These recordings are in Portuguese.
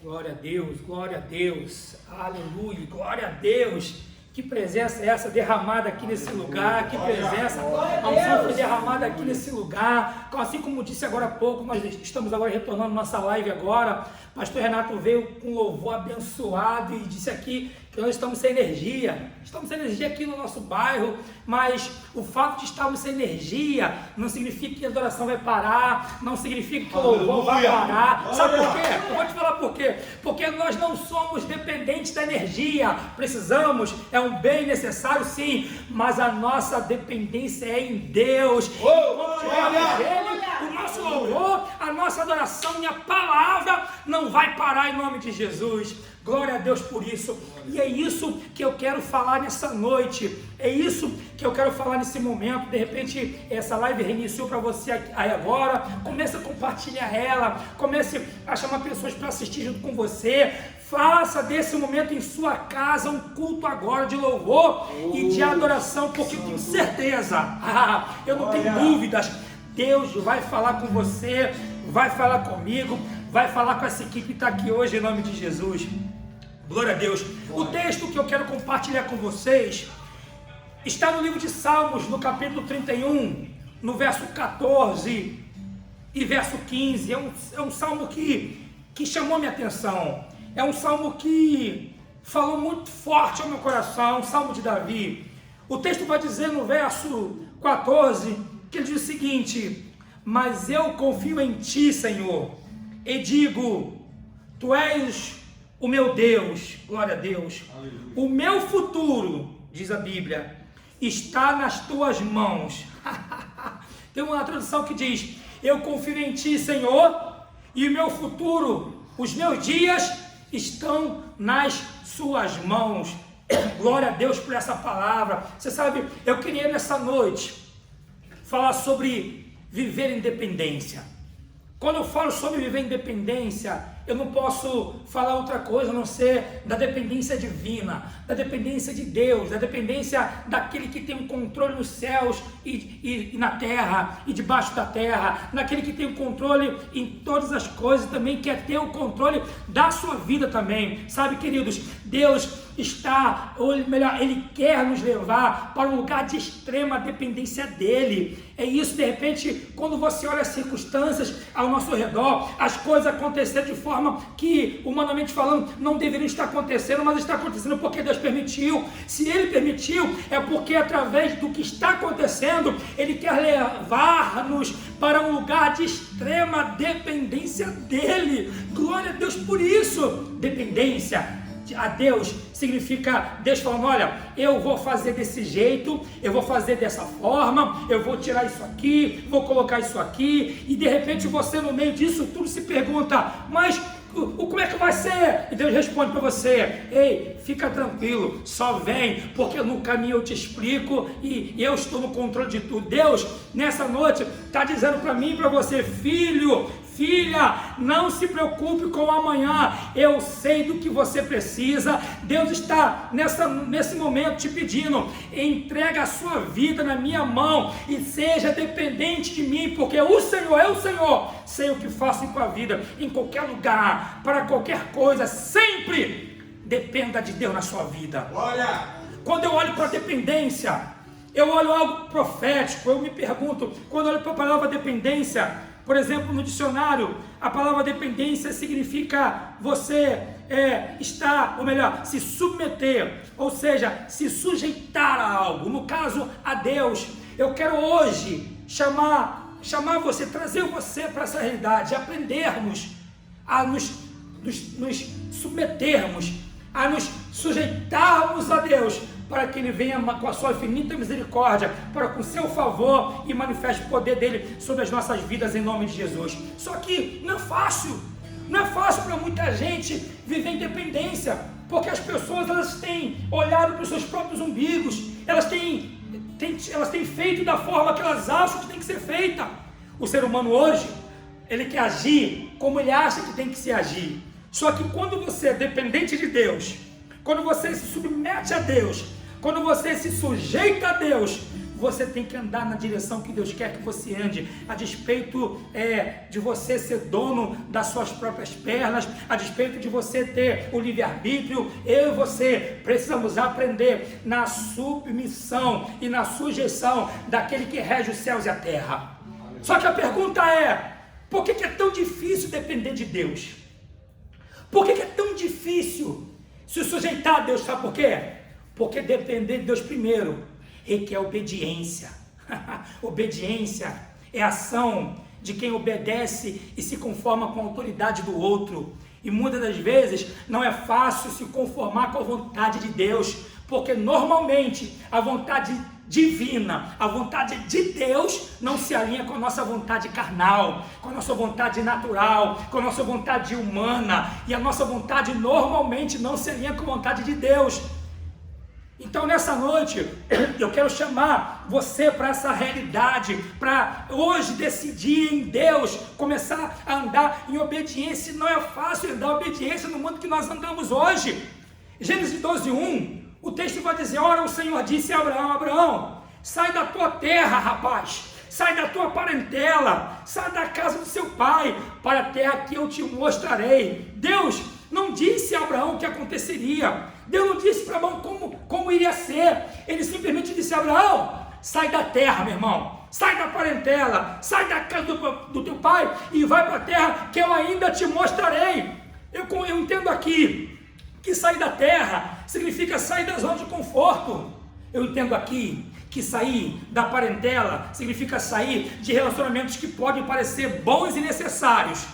Glória a Deus, aleluia, glória a Deus. Que presença é essa derramada aqui nesse lugar? Que presença, a unção foi derramada aqui nesse lugar. Assim como disse agora há pouco, nós estamos agora retornando nossa live agora. Pastor Renato veio com louvor abençoado e disse aqui que nós estamos sem energia. Estamos sem energia aqui no nosso bairro, mas o fato de estarmos sem energia não significa que a adoração vai parar, não significa que o louvor vai parar. Sabe por quê? Eu vou te falar por quê. Porque nós não somos dependentes da energia. Precisamos, é um bem necessário sim, mas a nossa dependência é em Deus. Quando tivermos Ele, o nosso louvor, a nossa adoração e a palavra não vai parar em nome de Jesus. Glória a Deus por isso. E é isso que eu quero falar nessa noite. É isso que eu quero falar nesse momento. De repente essa live reiniciou para você aí agora. Comece a compartilhar ela. Comece a chamar pessoas para assistir junto com você. Faça desse momento em sua casa um culto agora de louvor e de adoração, porque eu tenho certeza, eu não tenho dúvidas, Deus vai falar com você, vai falar comigo, vai falar com essa equipe que está aqui hoje em nome de Jesus. Glória a Deus. O texto que eu quero compartilhar com vocês está no livro de Salmos, no capítulo 31, no verso 14 e verso 15. É um salmo que chamou minha atenção. É um salmo que falou muito forte ao meu coração, um salmo de Davi. O texto vai dizer no verso 14, que ele diz o seguinte: mas eu confio em ti, Senhor, e digo, tu és o meu Deus, glória a Deus. Aleluia. O meu futuro, diz a Bíblia, está nas tuas mãos. Tem uma tradução que diz, eu confio em ti, Senhor, e o meu futuro, os meus dias estão nas suas mãos. Glória a Deus por essa palavra. Você sabe, eu queria nessa noite falar sobre viver independência. Quando eu falo sobre viver independência, eu não posso falar outra coisa a não ser da dependência divina, da dependência de Deus, da dependência daquele que tem o controle nos céus e na terra e debaixo da terra, naquele que tem o controle em todas as coisas, também quer ter o controle da sua vida também. Sabe, queridos, Deus está, ou melhor, Ele quer nos levar para um lugar de extrema dependência dEle. É isso, de repente, quando você olha as circunstâncias ao nosso redor, as coisas acontecendo de forma que, humanamente falando, não deveriam estar acontecendo, mas está acontecendo porque Deus permitiu. Se Ele permitiu, é porque através do que está acontecendo, Ele quer levar-nos para um lugar de extrema dependência dEle. Glória a Deus por isso. Dependência a Deus significa Deus falando, olha, eu vou fazer desse jeito, eu vou fazer dessa forma, eu vou tirar isso aqui, vou colocar isso aqui, e de repente você no meio disso tudo se pergunta, mas como é que vai ser? E Deus responde para você, ei, fica tranquilo, só vem, porque no caminho eu te explico e eu estou no controle de tudo. Deus, nessa noite, está dizendo para mim e para você, filho, filha, não se preocupe com o amanhã, eu sei do que você precisa. Deus está nesse momento te pedindo, entrega a sua vida na minha mão e seja dependente de mim, porque o Senhor, sei o que faço com a vida, em qualquer lugar, para qualquer coisa, sempre dependa de Deus na sua vida. Olha, quando eu olho para a dependência, eu olho algo profético, eu me pergunto, quando eu olho para a palavra dependência, por exemplo, no dicionário, a palavra dependência significa você estar, ou melhor, se submeter, ou seja, se sujeitar a algo, no caso, a Deus. Eu quero hoje chamar você, trazer você para essa realidade, aprendermos a nos submetermos, a nos sujeitarmos a Deus, para que Ele venha com a sua infinita misericórdia, para com seu favor e manifeste o poder dEle sobre as nossas vidas em nome de Jesus. Só que não é fácil para muita gente viver independência, porque as pessoas elas têm olhado para os seus próprios umbigos, elas têm feito da forma que elas acham que tem que ser feita. O ser humano hoje, ele quer agir como ele acha que tem que se agir. Só que quando você é dependente de Deus, quando você se submete a Deus, quando você se sujeita a Deus, você tem que andar na direção que Deus quer que você ande, a despeito de você ser dono das suas próprias pernas, a despeito de você ter o livre-arbítrio. Eu e você precisamos aprender na submissão e na sujeição daquele que rege os céus e a terra. Só que a pergunta é, por que é tão difícil depender de Deus? Por que é tão difícil se sujeitar a Deus? Sabe por quê? Porque depender de Deus primeiro requer obediência. Obediência é a ação de quem obedece e se conforma com a autoridade do outro. E muitas das vezes não é fácil se conformar com a vontade de Deus, porque normalmente a vontade divina, a vontade de Deus não se alinha com a nossa vontade carnal, com a nossa vontade natural, com a nossa vontade humana, e a nossa vontade normalmente não se alinha com a vontade de Deus. Então nessa noite eu quero chamar você para essa realidade, para hoje decidir em Deus, começar a andar em obediência. Não é fácil andar em obediência no mundo que nós andamos hoje. Gênesis 12:1, o texto vai dizer: ora, o Senhor disse a Abraão: Abraão, sai da tua terra, rapaz, sai da tua parentela, sai da casa do seu pai, para a terra que eu te mostrarei. Deus não disse a Abraão o que aconteceria, Deus não disse para Abraão como iria ser. Ele simplesmente disse: Abraão, sai da terra, meu irmão, sai da parentela, sai da casa do teu pai e vai para a terra que eu ainda te mostrarei. Eu entendo aqui que sair da terra significa sair da zona de conforto. Eu entendo aqui que sair da parentela significa sair de relacionamentos que podem parecer bons e necessários,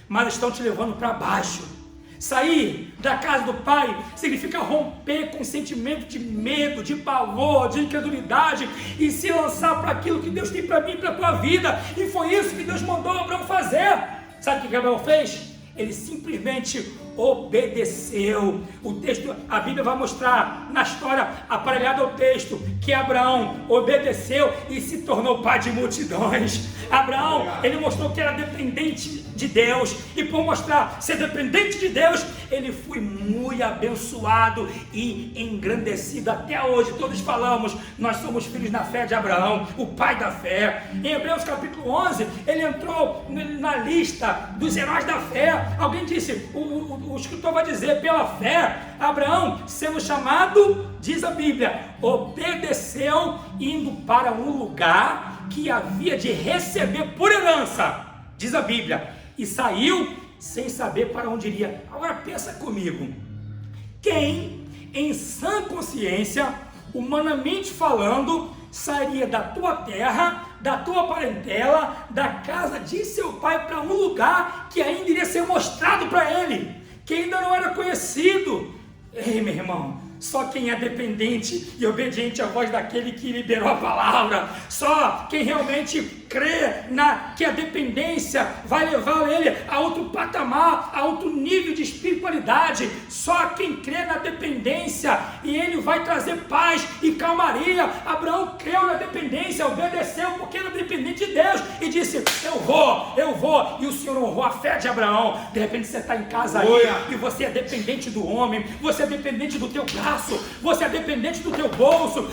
mas estão te levando para baixo. Sair da casa do pai significa romper com o sentimento de medo, de pavor, de incredulidade e se lançar para aquilo que Deus tem para mim e para a tua vida. E foi isso que Deus mandou Abraão fazer. Sabe o que Abraão fez? Ele simplesmente obedeceu. O texto, a Bíblia vai mostrar na história aparelhada ao texto que Abraão obedeceu e se tornou pai de multidões. Abraão, ele mostrou que era dependente de Deus, e por mostrar ser dependente de Deus, ele foi muito abençoado e engrandecido. Até hoje todos falamos, nós somos filhos na fé de Abraão, o pai da fé. Em Hebreus capítulo 11, ele entrou na lista dos heróis da fé. Alguém disse, o escritor vai dizer, pela fé, Abraão, sendo chamado, diz a Bíblia, obedeceu indo para um lugar que havia de receber por herança, diz a Bíblia, e saiu sem saber para onde iria. Agora pensa comigo, quem em sã consciência, humanamente falando, sairia da tua terra, da tua parentela, da casa de seu pai para um lugar que ainda iria ser mostrado para ele, que ainda não era conhecido? Ei, meu irmão, só quem é dependente e obediente à voz daquele que liberou a palavra, só quem realmente crê que a dependência vai levar ele a outro patamar, a outro nível de espiritualidade, só quem crê na dependência e ele vai trazer paz e calmaria. Abraão creu na dependência, obedeceu porque era dependente de Deus e disse, eu vou, e o Senhor honrou a fé de Abraão. De repente você está em casa aí e você é dependente do homem, você é dependente do teu braço, você é dependente do teu bolso,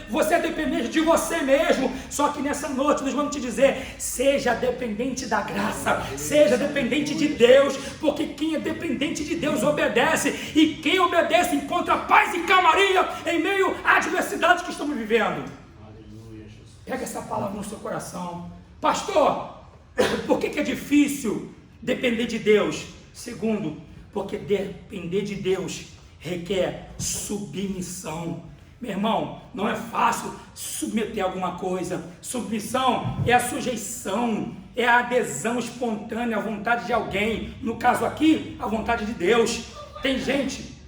você é dependente de você mesmo. Só que nessa noite nós vamos te dizer, seja dependente da graça, seja dependente de Deus, porque quem é dependente de Deus obedece, e quem obedece encontra paz e calmaria em meio à adversidade que estamos vivendo. Pega essa palavra no seu coração. Pastor, por que é difícil depender de Deus? Segundo, porque depender de Deus requer submissão. Meu irmão, não é fácil submeter alguma coisa. Submissão é a sujeição, é a adesão espontânea à vontade de alguém. No caso aqui, a vontade de Deus. Tem gente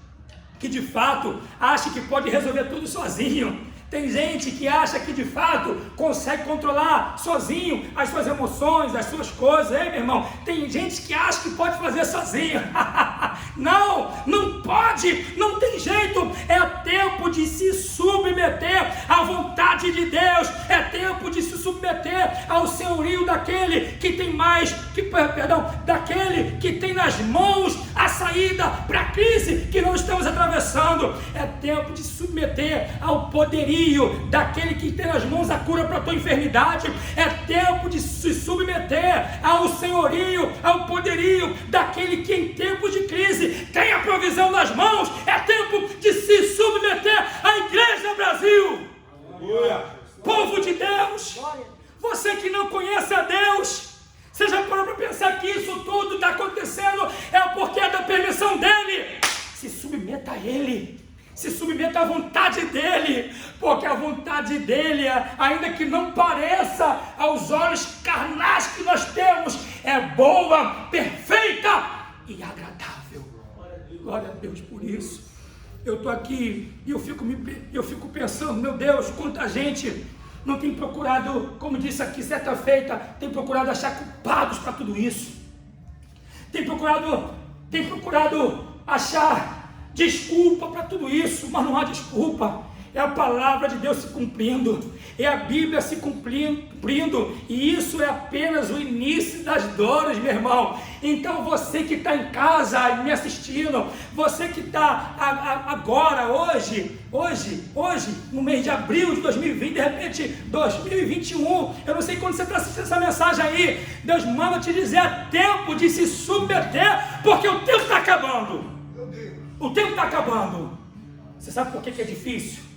que de fato acha que pode resolver tudo sozinho. Tem gente que acha que de fato consegue controlar sozinho as suas emoções, as suas coisas. Ei, meu irmão, tem gente que acha que pode fazer sozinho. Não pode, não tem jeito. É tempo de se submeter à vontade de Deus. É tempo de se submeter ao senhorio daquele que tem daquele que tem nas mãos a saída saída para a crise que nós estamos atravessando. É tempo de se submeter ao poderio daquele que tem nas mãos a cura para a tua enfermidade. É tempo de se submeter ao senhorio, ao poderio daquele que em tempos de crise tem a provisão nas mãos. É tempo de se submeter à Igreja Brasil. Povo de Deus, você que não conhece a Deus, você já parou para pensar que isso tudo está acontecendo é porque é da permissão dele? Se submeta a ele, se submeta à vontade dele, porque a vontade dele, ainda que não pareça aos olhos carnais que nós temos, é boa, perfeita e agradável. Glória a Deus por isso. Eu estou aqui e eu fico pensando, meu Deus, quanta gente não tem procurado, como disse aqui certa feita, tem procurado achar culpados para tudo isso. Tem procurado achar desculpa para tudo isso, mas não há desculpa. É a palavra de Deus se cumprindo, é a Bíblia se cumprindo, e isso é apenas o início das dores, meu irmão. Então você que está em casa me assistindo, você que está agora, hoje, no mês de abril de 2020, de repente 2021, eu não sei quando você está assistindo essa mensagem aí, Deus manda te dizer, é tempo de se submeter, porque o tempo está acabando. O tempo está acabando. Você sabe por que é difícil?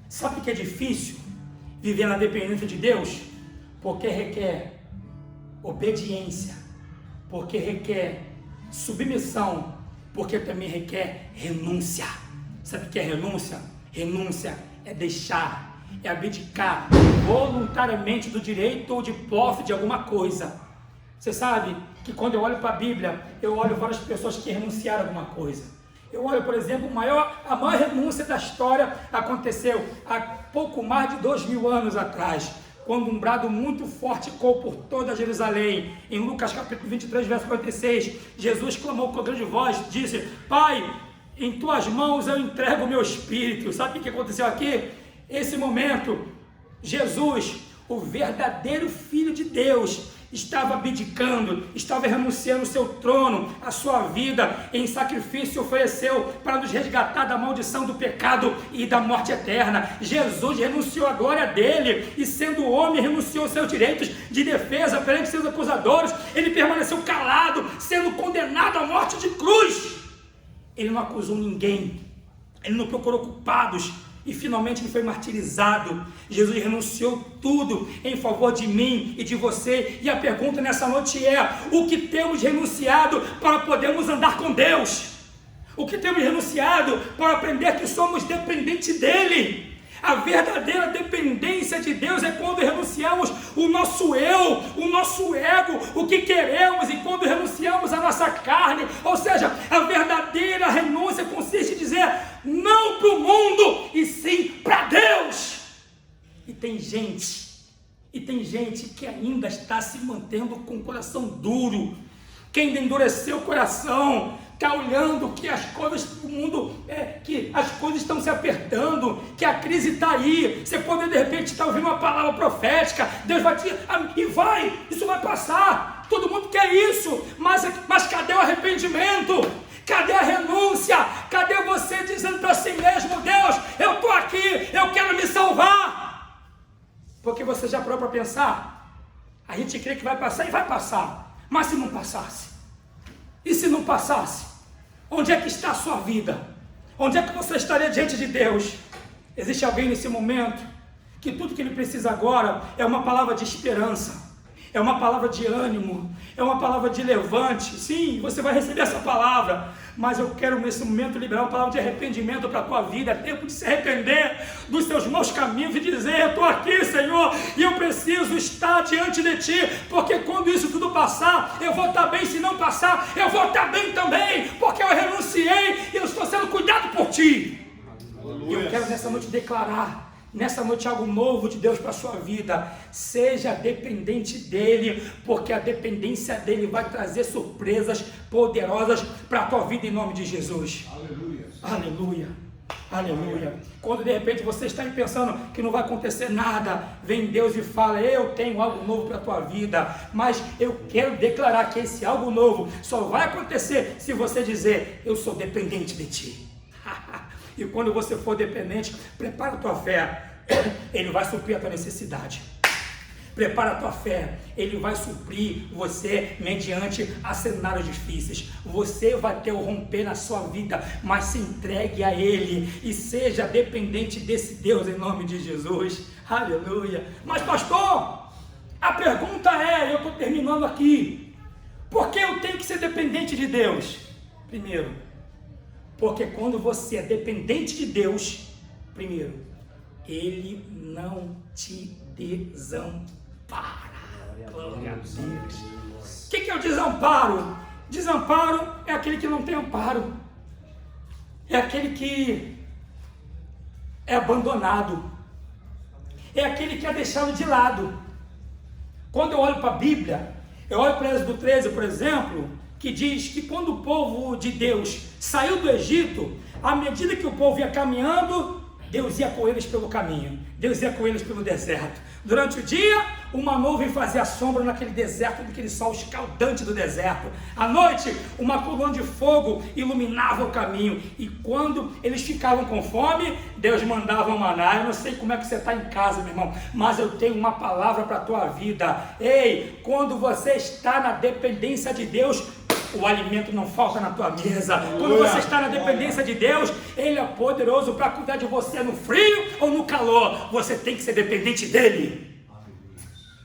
Sabe por que é difícil viver na dependência de Deus? Porque requer obediência, porque requer submissão, porque também requer renúncia. Sabe o que é renúncia? Renúncia é deixar, é abdicar voluntariamente do direito ou de posse de alguma coisa. Você sabe que quando eu olho para a Bíblia, eu olho várias pessoas que renunciaram a alguma coisa. Eu olho, por exemplo, a maior renúncia da história aconteceu há pouco mais de 2000 anos atrás, quando um brado muito forte ecoou por toda Jerusalém. Em Lucas capítulo 23, verso 46, Jesus clamou com grande voz, disse: Pai, em tuas mãos eu entrego o meu espírito. Sabe o que aconteceu aqui? Esse momento, Jesus, o verdadeiro Filho de Deus, estava abdicando, estava renunciando o seu trono, a sua vida em sacrifício, ofereceu para nos resgatar da maldição do pecado e da morte eterna. Jesus renunciou à glória dele e, sendo homem, renunciou aos seus direitos de defesa perante seus acusadores. Ele permaneceu calado, sendo condenado à morte de cruz. Ele não acusou ninguém, ele não procurou culpados. E finalmente ele foi martirizado. Jesus renunciou tudo em favor de mim e de você. E a pergunta nessa noite é: o que temos renunciado para podermos andar com Deus? O que temos renunciado para aprender que somos dependentes dele? A verdadeira dependência de Deus é quando renunciamos o nosso eu, o nosso ego, o que queremos, e quando renunciamos a nossa carne. Ou seja, a verdadeira renúncia consiste em dizer não para o mundo e sim para Deus. E tem gente que ainda está se mantendo com o coração duro, que ainda endureceu o coração, está olhando que as coisas do mundo, que as coisas estão se apertando, que a crise está aí. Você pode de repente estar ouvindo uma palavra profética, Deus vai te, isso vai passar, todo mundo quer isso, mas cadê o arrependimento? Cadê a renúncia? Cadê você dizendo para si mesmo: Deus, eu estou aqui, eu quero me salvar? Porque você já parou para pensar? A gente crê que vai passar e vai passar, mas se não passasse? E se não passasse? Onde é que está a sua vida? Onde é que você estaria diante de Deus? Existe alguém nesse momento que tudo que ele precisa agora é uma palavra de esperança, é uma palavra de ânimo, é uma palavra de levante. Sim, você vai receber essa palavra, mas eu quero nesse momento liberar uma palavra de arrependimento para a tua vida. É tempo de se arrepender dos seus maus caminhos e dizer: eu estou aqui, Senhor, e eu preciso estar diante de Ti, porque quando isso tudo passar, eu vou estar bem. Se não passar, eu vou estar bem também, porque eu renunciei e eu estou sendo cuidado por Ti. E eu quero nessa noite declarar, nessa noite, algo novo de Deus para a sua vida. Seja dependente dEle, porque a dependência dEle vai trazer surpresas poderosas para a tua vida, em nome de Jesus. Aleluia. Aleluia. Aleluia. Quando de repente você está aí pensando que não vai acontecer nada, vem Deus e fala: eu tenho algo novo para a tua vida, mas eu quero declarar que esse algo novo só vai acontecer se você dizer: eu sou dependente de ti. E quando você for dependente, prepara a tua fé, Ele vai suprir a tua necessidade. Prepara a tua fé, Ele vai suprir você mediante a cenários difíceis. Você vai ter o romper na sua vida, mas se entregue a Ele e seja dependente desse Deus em nome de Jesus. Aleluia. Mas pastor, a pergunta é, eu estou terminando aqui, por que eu tenho que ser dependente de Deus? Primeiro, porque quando você é dependente de Deus, primeiro, Ele não te desampara. Glória a Deus. O que é o desamparo? Desamparo é aquele que não tem amparo. É aquele que é abandonado. É aquele que é deixado de lado. Quando eu olho para a Bíblia, eu olho para Êxodo 13, por exemplo, que diz que quando o povo de Deus saiu do Egito, à medida que o povo ia caminhando, Deus ia com eles pelo caminho, Deus ia com eles pelo deserto. Durante o dia, uma nuvem fazia sombra naquele deserto, naquele sol escaldante do deserto. À noite, uma coluna de fogo iluminava o caminho. E quando eles ficavam com fome, Deus mandava um maná. Eu não sei como é que você está em casa, meu irmão, mas eu tenho uma palavra para a tua vida. Ei, quando você está na dependência de Deus, o alimento não falta na tua mesa. Quando você está na dependência de Deus, Ele é poderoso para cuidar de você no frio ou no calor. Você tem que ser dependente dEle.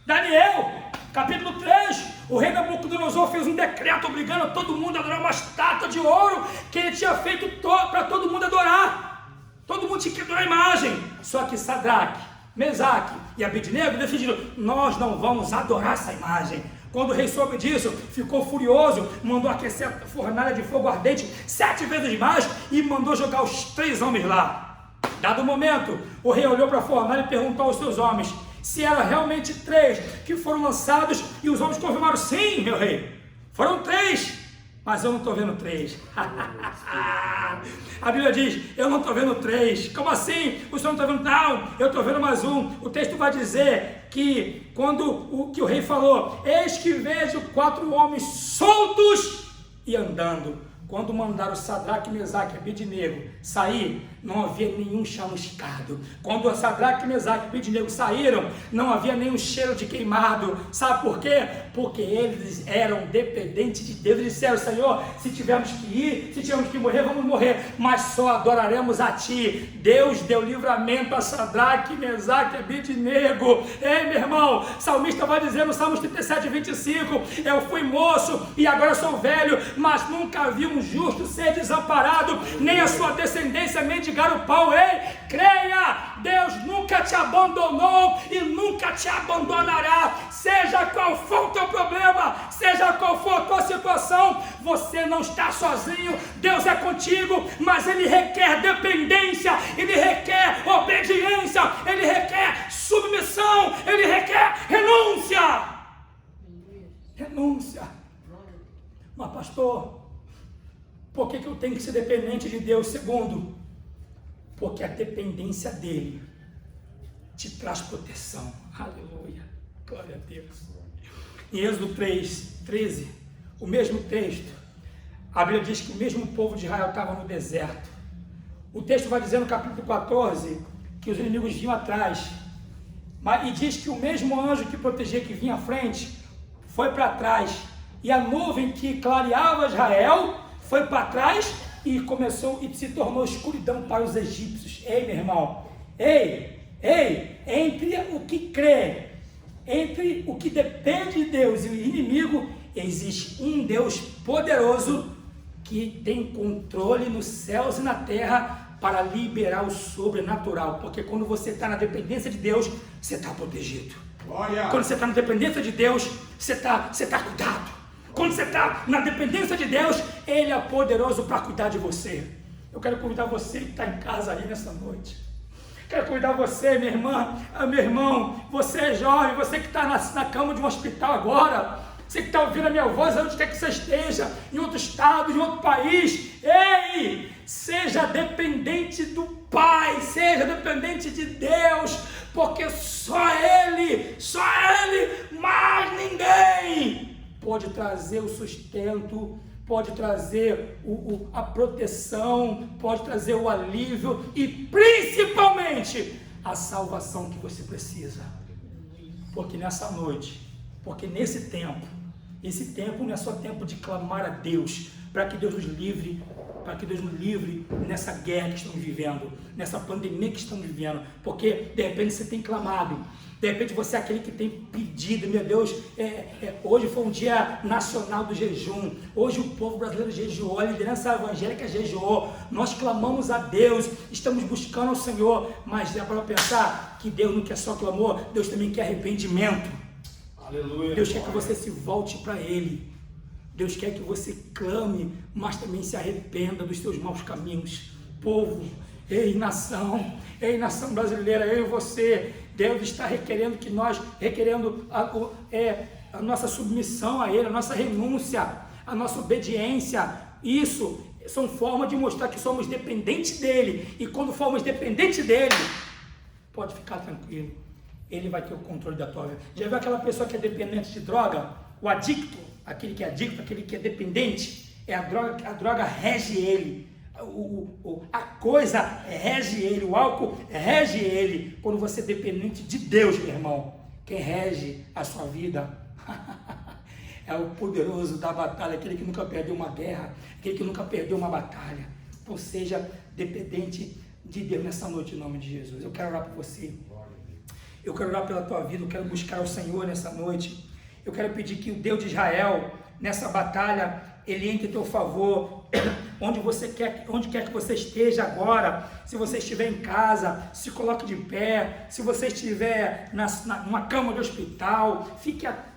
Daniel, capítulo 3, o rei Nabucodonosor fez um decreto obrigando todo mundo a adorar uma estátua de ouro que ele tinha feito para todo mundo adorar. Todo mundo tinha que adorar a imagem. Só que Sadraque, Mesaque e Abednego decidiram: nós não vamos adorar essa imagem. Quando o rei soube disso, ficou furioso, mandou aquecer a fornalha de fogo ardente 7 vezes mais e mandou jogar os 3 homens lá. Dado o momento, o rei olhou para a fornalha e perguntou aos seus homens se eram realmente 3 que foram lançados, e os homens confirmaram: sim, meu rei, foram 3, mas eu não estou vendo 3. A Bíblia diz: eu não estou vendo 3. Como assim? O senhor não está vendo? Não, eu estou vendo mais um. O texto vai dizer que quando o rei falou: eis que vejo 4 homens soltos e andando. Quando mandaram Sadraque, Mesaque e Abednego sair, não havia nenhum chamuscado. Quando Sadraque, Mesaque e Abednego saíram, não havia nenhum cheiro de queimado. Sabe por quê? Porque eles eram dependentes de Deus. Eles disseram: Senhor, se tivermos que ir, se tivermos que morrer, vamos morrer, mas só adoraremos a Ti. Deus deu livramento a Sadraque, Mesaque e Abednego. Ei, meu irmão, o salmista vai dizer no Salmos 37, 25: eu fui moço e agora sou velho, mas nunca vi um justo ser desamparado, nem a sua descendência mendigar o pão. Ei, creia, Deus nunca te abandonou e nunca te abandonará. Seja qual for o teu problema, seja qual for a tua situação, você não está sozinho. Deus é contigo, mas Ele requer dependência, Ele requer obediência, Ele requer submissão, Ele requer renúncia. Renúncia. Mas pastor, por que eu tenho que ser dependente de Deus? Segundo, porque a dependência dEle te traz proteção. Aleluia, glória a Deus. Em Êxodo 3:13, o mesmo texto, a Bíblia diz que o mesmo povo de Israel estava no deserto. O texto vai dizer no capítulo 14 que os inimigos vinham atrás, e diz que o mesmo anjo que protegia, que vinha à frente, foi para trás, e a nuvem que clareava Israel foi para trás e começou e se tornou escuridão para os egípcios. Ei, meu irmão, entre o que crê, entre o que depende de Deus e o inimigo, existe um Deus poderoso que tem controle nos céus e na terra para liberar o sobrenatural, porque quando você está na dependência de Deus, você está protegido. Glória. Quando você está na dependência de Deus, você está cuidado. Quando você está na dependência de Deus, Ele é poderoso para cuidar de você. Eu quero cuidar você que está em casa aí nessa noite. Quero cuidar você, minha irmã, meu irmão, você é jovem, você que está na cama de um hospital agora, você que está ouvindo a minha voz, onde quer que você esteja, em outro estado, em outro país. Ei, seja dependente do dependente de Deus, porque só Ele, mais ninguém pode trazer o sustento, pode trazer a proteção, pode trazer o alívio e principalmente a salvação que você precisa. Porque nessa noite, porque nesse tempo, esse tempo não é só tempo de clamar a Deus, para que Deus nos livre, nessa guerra que estamos vivendo, nessa pandemia que estamos vivendo, porque de repente você tem clamado, de repente você é aquele que tem pedido, meu Deus, hoje foi um dia nacional do jejum, hoje o povo brasileiro jejuou, a liderança evangélica jejuou, nós clamamos a Deus, estamos buscando ao Senhor, mas é para pensar que Deus não quer só clamor, Deus também quer arrependimento. Aleluia. Deus quer que você se volte para Ele. Deus quer que você clame, mas também se arrependa dos seus maus caminhos. Povo, ei nação brasileira, eu e você, Deus está requerendo a nossa submissão a Ele, a nossa renúncia, a nossa obediência. Isso são formas de mostrar que somos dependentes dEle. E quando formos dependentes dEle, pode ficar tranquilo, Ele vai ter o controle da tua vida. Já viu aquela pessoa que é dependente de droga? O adicto? Aquele que é adicto, aquele que é dependente, a droga rege ele, a coisa rege ele, o álcool rege ele. Quando você é dependente de Deus, meu irmão, quem rege a sua vida é o poderoso da batalha, aquele que nunca perdeu uma guerra, aquele que nunca perdeu uma batalha. Então seja dependente de Deus nessa noite, em nome de Jesus. Eu quero orar por você, eu quero orar pela tua vida, eu quero buscar o Senhor nessa noite. Eu quero pedir que o Deus de Israel, nessa batalha, Ele entre em teu favor, onde quer que você esteja agora. Se você estiver em casa, se coloque de pé. Se você estiver numa cama de hospital, fique atento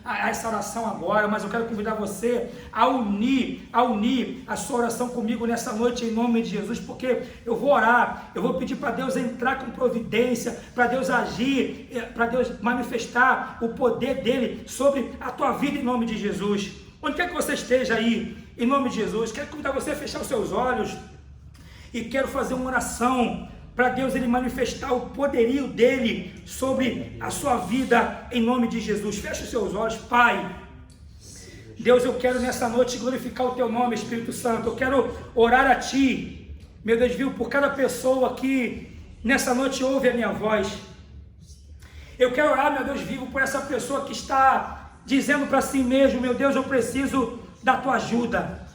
a essa oração agora. Mas eu quero convidar você a unir a sua oração comigo nessa noite, em nome de Jesus, porque eu vou orar, eu vou pedir para Deus entrar com providência, para Deus agir, para Deus manifestar o poder dele sobre a tua vida, em nome de Jesus. Onde quer que você esteja aí, em nome de Jesus, quero convidar você a fechar os seus olhos e quero fazer uma oração para Deus ele manifestar o poderio dele sobre a sua vida, em nome de Jesus. Feche os seus olhos. Pai, Deus, eu quero nessa noite glorificar o teu nome, Espírito Santo. Eu quero orar a ti, meu Deus, viu, por cada pessoa que nessa noite ouve a minha voz. Eu quero orar, meu Deus vivo, por essa pessoa que está dizendo para si mesmo: meu Deus, eu preciso da tua ajuda.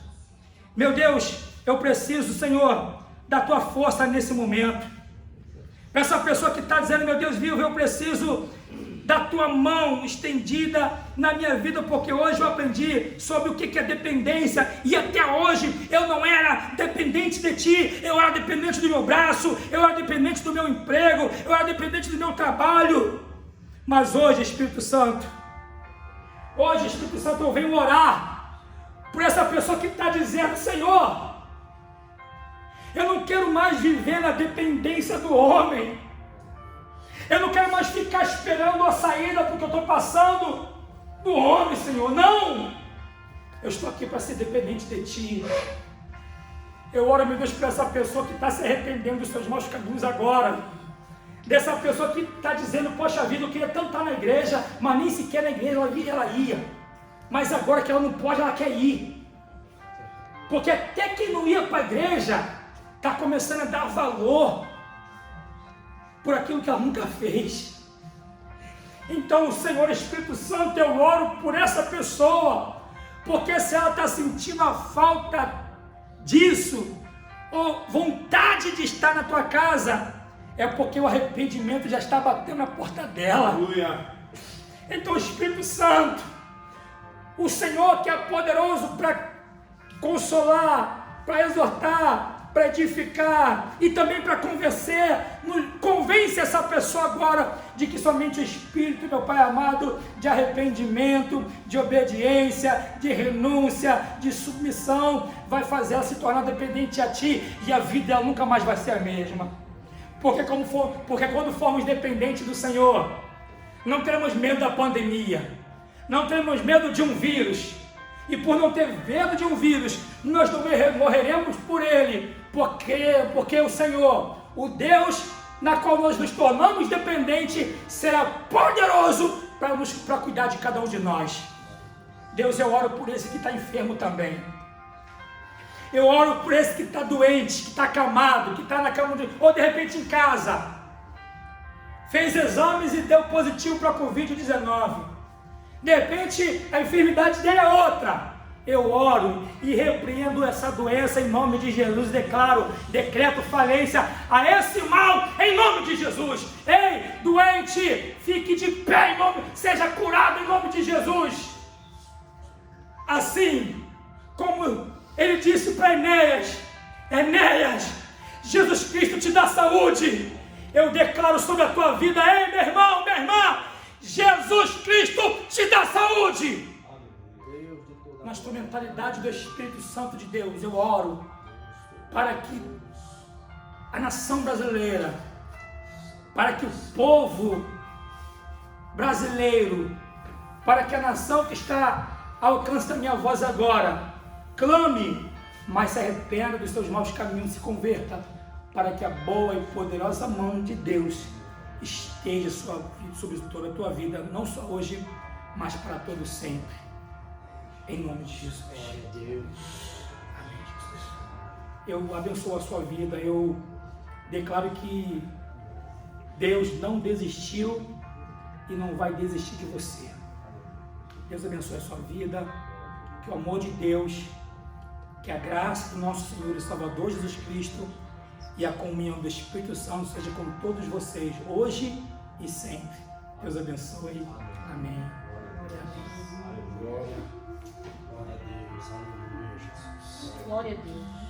Meu Deus, eu preciso, Senhor, da tua força nesse momento. Essa pessoa que está dizendo: meu Deus vivo, eu preciso da tua mão estendida na minha vida, porque hoje eu aprendi sobre o que é dependência, e até hoje eu não era dependente de ti, eu era dependente do meu braço, eu era dependente do meu emprego, eu era dependente do meu trabalho. Mas hoje, Espírito Santo, eu venho orar por essa pessoa que está dizendo: Senhor, eu não quero mais viver na dependência do homem. Eu não quero mais ficar esperando a saída porque eu estou passando do homem, Senhor. Não! Eu estou aqui para ser dependente de Ti. Eu oro, meu Deus, por essa pessoa que está se arrependendo dos seus maus caminhos agora. Dessa pessoa que está dizendo: poxa vida, eu queria tanto estar na igreja, mas nem sequer na igreja ela ia. Mas agora que ela não pode, ela quer ir. Porque até quem não ia para a igreja está começando a dar valor por aquilo que ela nunca fez. Então, Senhor Espírito Santo, eu oro por essa pessoa, porque se ela está sentindo a falta disso, ou vontade de estar na tua casa, é porque o arrependimento já está batendo na porta dela. Aleluia. Então, Espírito Santo, o Senhor que é poderoso para consolar, para exortar, para edificar e também para convencer, convence essa pessoa agora de que somente o Espírito, meu Pai amado, de arrependimento, de obediência, de renúncia, de submissão, vai fazer ela se tornar dependente a Ti, e a vida dela nunca mais vai ser a mesma. Porque quando formos dependentes do Senhor, não teremos medo da pandemia, não teremos medo de um vírus, e por não ter medo de um vírus, nós não morreremos por ele, porque o Senhor, o Deus na qual nós nos tornamos dependentes, será poderoso para cuidar de cada um de nós. Deus, eu oro por esse que está enfermo também. Eu oro por esse que está doente, que está acamado, que está na cama, ou de repente em casa. Fez exames e deu positivo para a Covid-19. De repente a enfermidade dele é outra. Eu oro e repreendo essa doença em nome de Jesus. Decreto falência a esse mal em nome de Jesus. Ei, doente, fique de pé em nome, seja curado em nome de Jesus. Assim como ele disse para Enéas: Enéas, Jesus Cristo te dá saúde. Eu declaro sobre a tua vida, ei, meu irmão, minha irmã, Jesus Cristo te dá saúde. Na instrumentalidade do Espírito Santo de Deus, eu oro para que a nação brasileira, para que o povo brasileiro, para que a nação que está ao alcance da minha voz agora, clame, mas se arrependa dos seus maus caminhos, se converta, para que a boa e poderosa mão de Deus esteja sobre toda a tua vida, não só hoje, mas para todo sempre. Em nome de Jesus. Amém, Jesus. Eu abençoo a sua vida. Eu declaro que Deus não desistiu e não vai desistir de você. Deus abençoe a sua vida. Que o amor de Deus, que a graça do nosso Senhor e Salvador Jesus Cristo e a comunhão do Espírito Santo seja com todos vocês, hoje e sempre. Deus abençoe. Amém. Glória a Deus, aleluia, Jesus. Glória a Deus.